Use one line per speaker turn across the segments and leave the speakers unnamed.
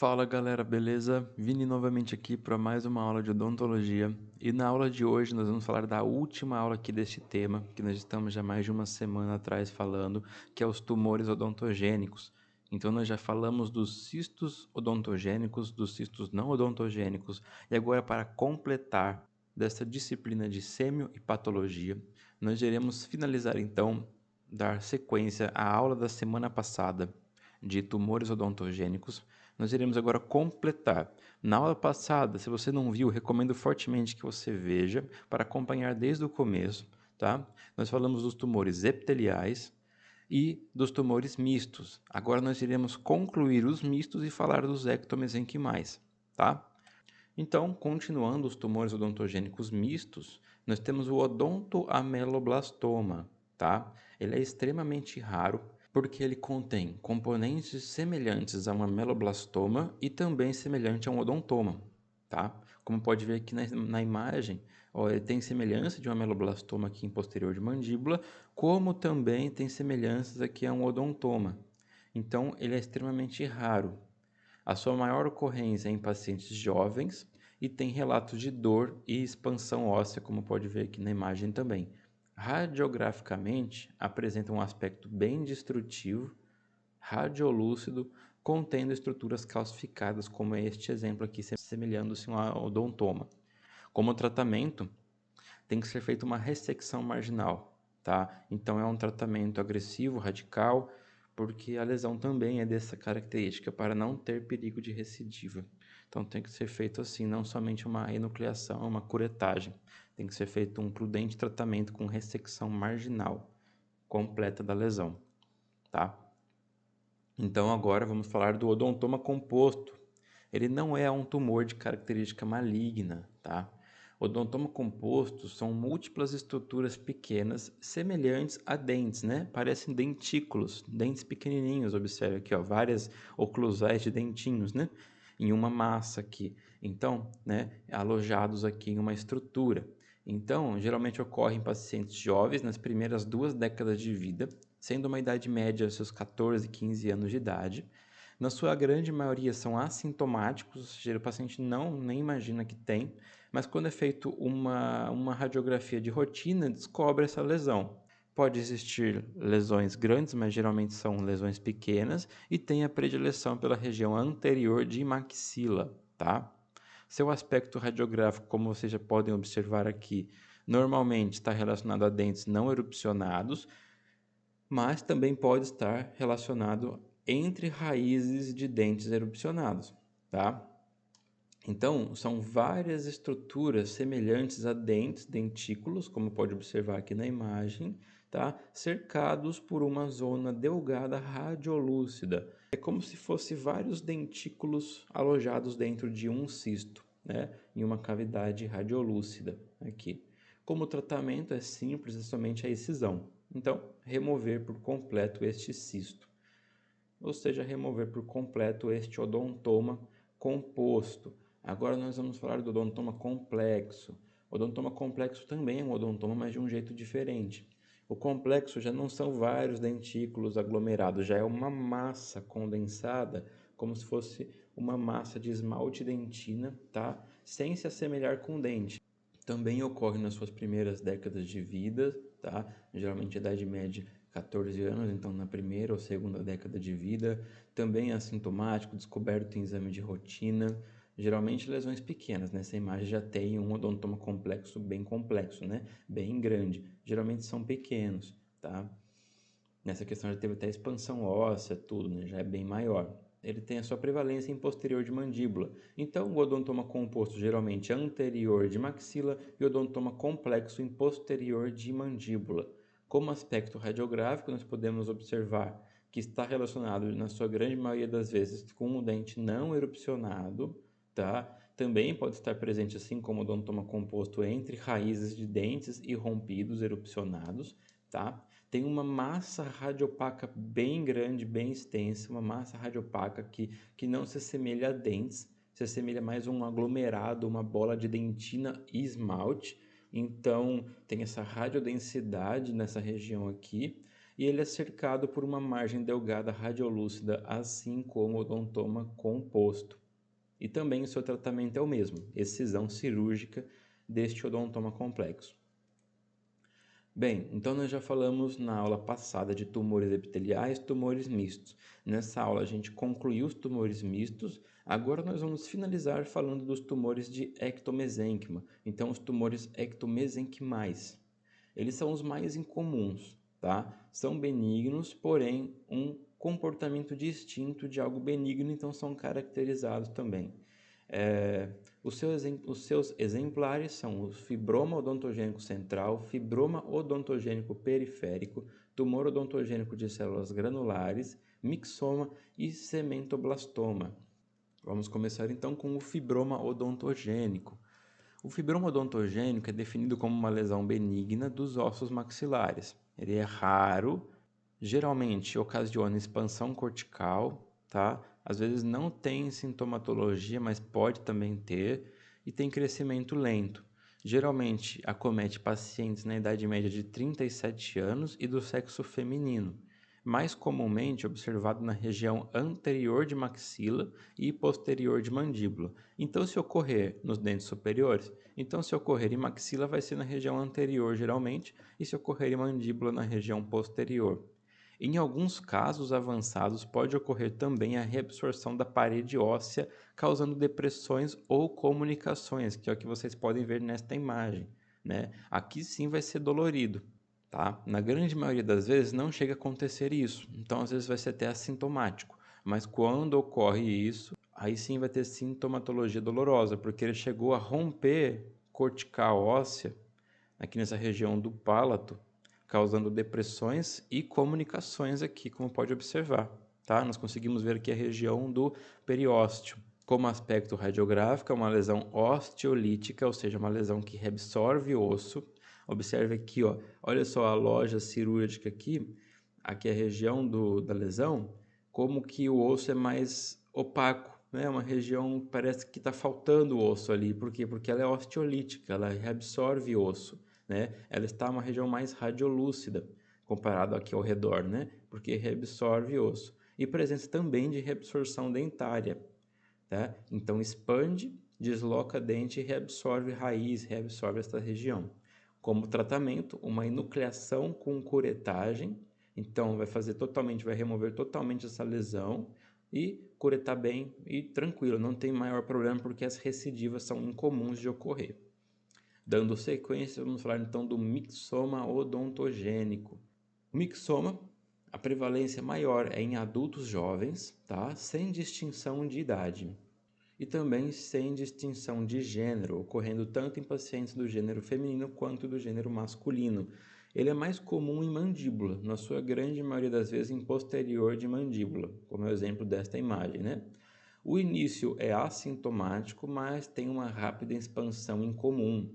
Fala galera, beleza? Vini novamente aqui para mais uma aula de odontologia e na aula de hoje nós vamos falar da última aula aqui deste tema, que nós estamos já mais de uma semana atrás falando, que é os tumores odontogênicos. Então nós já falamos dos cistos odontogênicos, dos cistos não odontogênicos e agora para completar dessa disciplina de sêmio e patologia, nós iremos finalizar então, dar sequência à aula da semana passada de tumores odontogênicos. Nós iremos agora completar. Na aula passada, se você não viu, recomendo fortemente que você veja para acompanhar desde o começo, tá? Nós falamos dos tumores epiteliais e dos tumores mistos. Agora nós iremos concluir os mistos e falar dos ectomesenquimais, tá? Então, continuando os tumores odontogênicos mistos, nós temos o odontoameloblastoma, tá? Ele é extremamente raro porque ele contém componentes semelhantes a um ameloblastoma e também semelhante a um odontoma, tá? Como pode ver aqui na imagem, ó, ele tem semelhança de um ameloblastoma aqui em posterior de mandíbula, como também tem semelhanças aqui a um odontoma. Então, ele é extremamente raro. A sua maior ocorrência é em pacientes jovens e tem relatos de dor e expansão óssea, como pode ver aqui na imagem também. Radiograficamente, apresenta um aspecto bem destrutivo, radiolúcido, contendo estruturas calcificadas, como é este exemplo aqui, semelhando-se a um odontoma. Como tratamento, tem que ser feita uma ressecção marginal, tá? Então é um tratamento agressivo, radical, porque a lesão também é dessa característica, para não ter perigo de recidiva. Então tem que ser feito assim, não somente uma enucleação, uma curetagem. Tem que ser feito um prudente tratamento com ressecção marginal completa da lesão, tá? Então agora vamos falar do odontoma composto. Ele não é um tumor de característica maligna, tá? Odontoma composto são múltiplas estruturas pequenas semelhantes a dentes, né? Parecem dentículos, dentes pequenininhos, observe aqui, ó, várias oclusais de dentinhos, né? Em uma massa aqui. Então, né, alojados aqui em uma estrutura. Então, geralmente ocorre em pacientes jovens nas primeiras 2 décadas de vida, sendo uma idade média seus 14, 15 anos de idade. Na sua grande maioria são assintomáticos, ou seja, o paciente nem imagina que tem, mas quando é feito uma radiografia de rotina, descobre essa lesão. Pode existir lesões grandes, mas geralmente são lesões pequenas e tem a predileção pela região anterior de maxila, tá? Seu aspecto radiográfico, como vocês já podem observar aqui, normalmente está relacionado a dentes não erupcionados, mas também pode estar relacionado entre raízes de dentes erupcionados, tá? Então, são várias estruturas semelhantes a dentes, dentículos, como pode observar aqui na imagem, tá? Cercados por uma zona delgada radiolúcida. É como se fosse vários dentículos alojados dentro de um cisto, né? Em uma cavidade radiolúcida aqui. Como o tratamento é simples, é somente a excisão. Então, remover por completo este cisto, ou seja, remover por completo este odontoma composto. Agora nós vamos falar do odontoma complexo. O odontoma complexo também é um odontoma, mas de um jeito diferente. O complexo já não são vários dentículos aglomerados, já é uma massa condensada, como se fosse uma massa de esmalte dentina, tá? Sem se assemelhar com dente. Também ocorre nas suas primeiras décadas de vida, tá? Geralmente idade média 14 anos, então na primeira ou segunda década de vida. Também é assintomático, descoberto em exame de rotina. Geralmente lesões pequenas, né? Essa imagem já tem um odontoma complexo, né? Bem grande. Geralmente são pequenos, tá? Nessa questão já teve até expansão óssea, tudo, né? Já é bem maior. Ele tem a sua prevalência em posterior de mandíbula. Então, o odontoma composto geralmente anterior de maxila e o odontoma complexo em posterior de mandíbula. Como aspecto radiográfico, nós podemos observar que está relacionado, na sua grande maioria das vezes, com o dente não erupcionado, tá? Também pode estar presente, assim como o odontoma composto, entre raízes de dentes e rompidos erupcionados, tá? Tem uma massa radiopaca bem grande, bem extensa, uma massa radiopaca que não se assemelha a dentes, se assemelha mais a um aglomerado, uma bola de dentina e esmalte. Então, tem essa radiodensidade nessa região aqui. e ele é cercado por uma margem delgada radiolúcida, assim como o odontoma composto. E também o seu tratamento é o mesmo, excisão cirúrgica deste odontoma complexo. Bem, então nós já falamos na aula passada de tumores epiteliais, tumores mistos. Nessa aula a gente concluiu os tumores mistos, agora nós vamos finalizar falando dos tumores de ectomesênquima, então os tumores ectomesenquimais. Eles são os mais incomuns, tá? São benignos, porém um comportamento distinto de algo benigno, então são caracterizados também. Os seus exemplares são o fibroma odontogênico central, fibroma odontogênico periférico, tumor odontogênico de células granulares, mixoma e cementoblastoma. Vamos começar então com o fibroma odontogênico. O fibroma odontogênico é definido como uma lesão benigna dos ossos maxilares. Ele é raro, geralmente ocasiona expansão cortical, tá? Às vezes não tem sintomatologia, mas pode também ter, e tem crescimento lento. Geralmente acomete pacientes na idade média de 37 anos e do sexo feminino, mais comumente observado na região anterior de maxila e posterior de mandíbula. Então, se ocorrer nos dentes superiores, se ocorrer em maxila vai ser na região anterior geralmente, e se ocorrer em mandíbula na região posterior. Em alguns casos avançados, pode ocorrer também a reabsorção da parede óssea, causando depressões ou comunicações, que é o que vocês podem ver nesta imagem, né? Aqui sim vai ser dolorido, tá? Na grande maioria das vezes não chega a acontecer isso, então às vezes vai ser até assintomático, mas quando ocorre isso, aí sim vai ter sintomatologia dolorosa, porque ele chegou a romper cortical óssea aqui nessa região do palato, causando depressões e comunicações aqui, como pode observar, tá? Nós conseguimos ver aqui a região do periósteo. Como aspecto radiográfico, é uma lesão osteolítica, ou seja, uma lesão que reabsorve osso. Observe aqui, ó, olha só a loja cirúrgica aqui é a região da lesão, como que o osso é mais opaco, né? Uma região que parece que está faltando osso ali. Por quê? Porque ela é osteolítica, ela reabsorve osso, né? Ela está uma região mais radiolúcida comparado aqui ao redor, né? Porque reabsorve osso. E presença também de reabsorção dentária, tá? Então expande, desloca dente e reabsorve raiz, reabsorve esta região. Como tratamento, uma enucleação com curetagem, então vai remover totalmente essa lesão e curetar bem e tranquilo, não tem maior problema porque as recidivas são incomuns de ocorrer. Dando sequência, vamos falar então do mixoma odontogênico. O mixoma, a prevalência maior é em adultos jovens, tá? Sem distinção de idade. E também sem distinção de gênero, ocorrendo tanto em pacientes do gênero feminino quanto do gênero masculino. Ele é mais comum em mandíbula, na sua grande maioria das vezes em posterior de mandíbula, como é o exemplo desta imagem, né? O início é assintomático, mas tem uma rápida expansão incomum,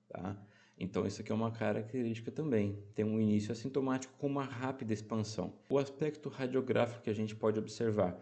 tá? Então isso aqui é uma característica também, tem um início assintomático com uma rápida expansão. O aspecto radiográfico que a gente pode observar: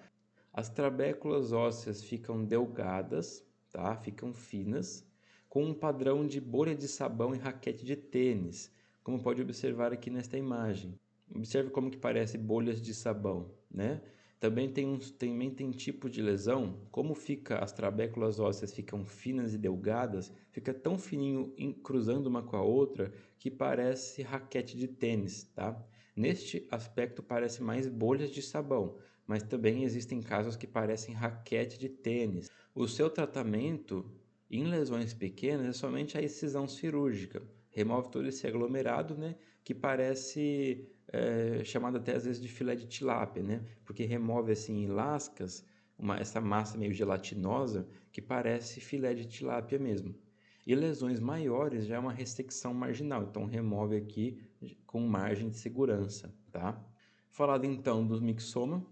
as trabéculas ósseas ficam delgadas, tá? Ficam finas, com um padrão de bolha de sabão e raquete de tênis, como pode observar aqui nesta imagem. Observe como que parece bolhas de sabão, né? Também tem tipo de lesão, como as trabéculas ósseas ficam finas e delgadas, fica tão fininho cruzando uma com a outra que parece raquete de tênis, tá? Neste aspecto parece mais bolhas de sabão, mas também existem casos que parecem raquete de tênis. O seu tratamento em lesões pequenas é somente a excisão cirúrgica. Remove todo esse aglomerado, né, que parece chamado até às vezes de filé de tilápia, né, porque remove assim em lascas essa massa meio gelatinosa que parece filé de tilápia mesmo. E lesões maiores já é uma ressecção marginal, então remove aqui com margem de segurança, tá? Falado então dos mixoma,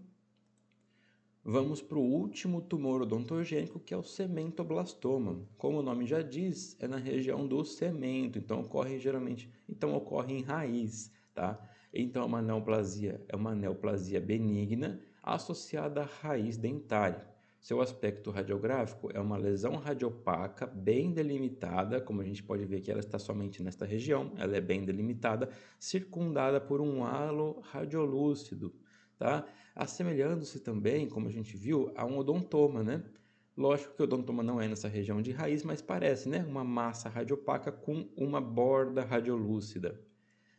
vamos para o último tumor odontogênico, que é o cementoblastoma. Como o nome já diz, é na região do cemento, então ocorre em raiz, tá? Então é uma neoplasia benigna associada à raiz dentária. Seu aspecto radiográfico é uma lesão radiopaca bem delimitada, como a gente pode ver que ela está somente nesta região, ela é bem delimitada, circundada por um halo radiolúcido, tá? Assemelhando-se também, como a gente viu, a um odontoma, né? Lógico que o odontoma não é nessa região de raiz, mas parece, né? Uma massa radiopaca com uma borda radiolúcida.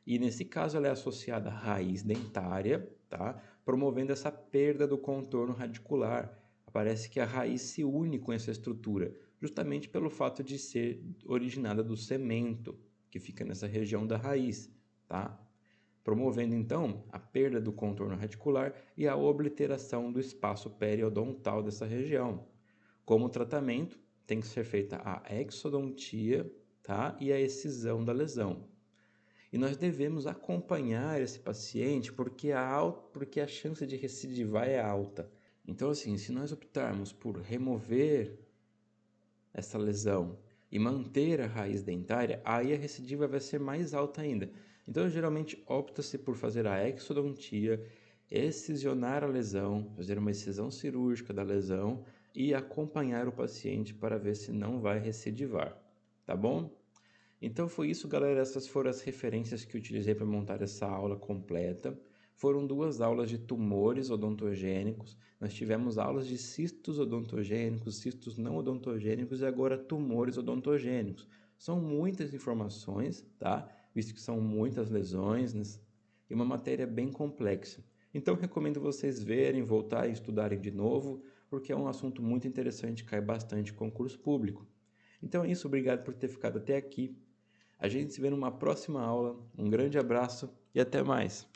E nesse caso ela é associada à raiz dentária, tá? Promovendo essa perda do contorno radicular. Parece que a raiz se une com essa estrutura, justamente pelo fato de ser originada do cemento, que fica nessa região da raiz, tá? Promovendo então a perda do contorno radicular e a obliteração do espaço periodontal dessa região. Como tratamento, tem que ser feita a exodontia, tá? E a excisão da lesão. E nós devemos acompanhar esse paciente porque a chance de recidivar é alta. Então, assim, se nós optarmos por remover essa lesão e manter a raiz dentária, aí a recidiva vai ser mais alta ainda. Então, geralmente opta-se por fazer a exodontia, excisionar a lesão, fazer uma excisão cirúrgica da lesão e acompanhar o paciente para ver se não vai recidivar, tá bom? Então foi isso, galera. Essas foram as referências que eu utilizei para montar essa aula completa. Foram 2 aulas de tumores odontogênicos. Nós tivemos aulas de cistos odontogênicos, cistos não odontogênicos e agora tumores odontogênicos. São muitas informações, tá? Visto que são muitas lesões, né? E uma matéria bem complexa. Então recomendo vocês verem, voltarem, estudarem de novo, porque é um assunto muito interessante, cai bastante em concurso público. Então é isso, obrigado por ter ficado até aqui. A gente se vê numa próxima aula. Um grande abraço e até mais!